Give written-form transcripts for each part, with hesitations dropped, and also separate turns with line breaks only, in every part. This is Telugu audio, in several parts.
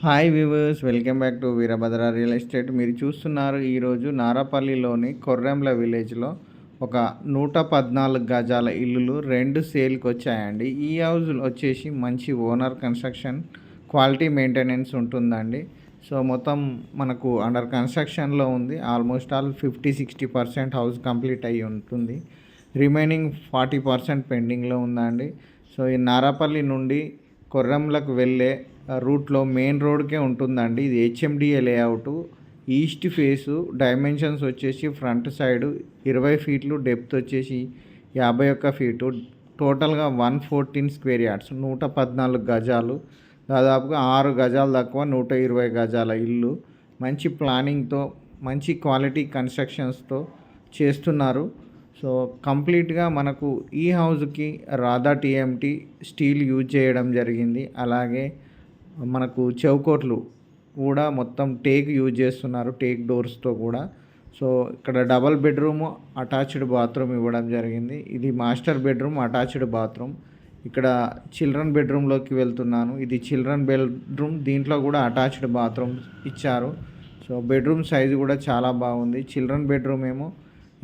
Hi viewers, welcome back to Veerabhadra real estate. మీరు చూస్తున్నారు ఈరోజు నారాపల్లిలోని కొర్రెంల విలేజ్లో ఒక 114 గజాల ఇల్లులు 2 సేల్కి వచ్చాయండి. ఈ హౌస్ వచ్చేసి మంచి ఓనర్ కన్స్ట్రక్షన్, క్వాలిటీ మెయింటెనెన్స్ ఉంటుందండి. సో మొత్తం మనకు అండర్ కన్స్ట్రక్షన్లో ఉంది. ఆల్మోస్ట్ ఆల్ 50-60% హౌస్ కంప్లీట్ అయ్యి ఉంటుంది. రిమైనింగ్ 40% పెండింగ్లో ఉందండి. సో ఈ నారాపల్లి నుండి కొర్రంలకు వెళ్ళే రూట్లో మెయిన్ రోడ్కే ఉంటుందండి. ఇది HMDA layout. East face, dimensions వచ్చేసి ఫ్రంట్ సైడు 20 ఫీట్లు, డెప్త్ వచ్చేసి 51 ఫీటు, టోటల్గా 114 స్క్వేర్ యార్డ్స్, 114 గజాలు, దాదాపుగా 6 గజాలు తక్కువ 120 గజాల ఇల్లు. మంచి ప్లానింగ్తో, మంచి క్వాలిటీ కన్స్ట్రక్షన్స్తో చేస్తున్నారు. సో కంప్లీట్గా మనకు ఈ హౌస్కి రాధా టీఎంటీ స్టీల్ యూజ్ చేయడం జరిగింది. అలాగే మనకు చౌకోట్లు కూడా మొత్తం టేక్ యూజ్ చేస్తున్నారు, టేక్ డోర్స్తో కూడా. సో ఇక్కడ డబల్ బెడ్రూమ్, అటాచ్డ్ బాత్రూమ్ ఇవ్వడం జరిగింది. ఇది మాస్టర్ బెడ్రూమ్, అటాచ్డ్ బాత్రూమ్. ఇక్కడ చిల్డ్రన్ బెడ్రూమ్లోకి వెళ్తున్నాను. ఇది చిల్డ్రన్ బెడ్రూమ్, దీంట్లో కూడా అటాచ్డ్ బాత్రూమ్ ఇచ్చారు. సో బెడ్రూమ్ సైజు కూడా చాలా బాగుంది. చిల్డ్రన్ బెడ్రూమ్ ఏమో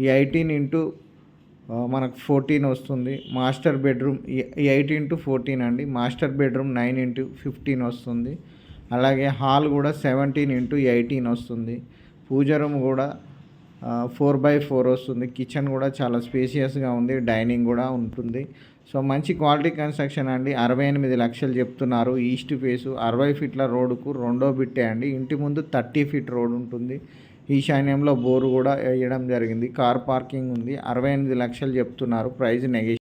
18 మనకు 14 వస్తుంది. మాస్టర్ బెడ్రూమ్ 8x14 అండి. మాస్టర్ బెడ్రూమ్ 9x15 వస్తుంది. అలాగే హాల్ కూడా 17x18 వస్తుంది. పూజ రూమ్ కూడా 4x4 వస్తుంది. కిచెన్ కూడా చాలా స్పేసియస్గా ఉంది. డైనింగ్ కూడా ఉంటుంది. సో మంచి క్వాలిటీ కన్స్ట్రక్షన్ అండి. 68 లక్షలు చెప్తున్నారు. ఈస్ట్ ఫేసు 60 ఫీట్ల రోడ్డుకు రెండో బిట్టే అండి. ఇంటి ముందు 30 ఫీట్ రోడ్ ఉంటుంది. ఈశాన్యంలో బోరు కూడా వేయడం జరిగింది. కార్ పార్కింగ్ ఉంది. 68 లక్షలు చెప్తున్నారు. Price negotiate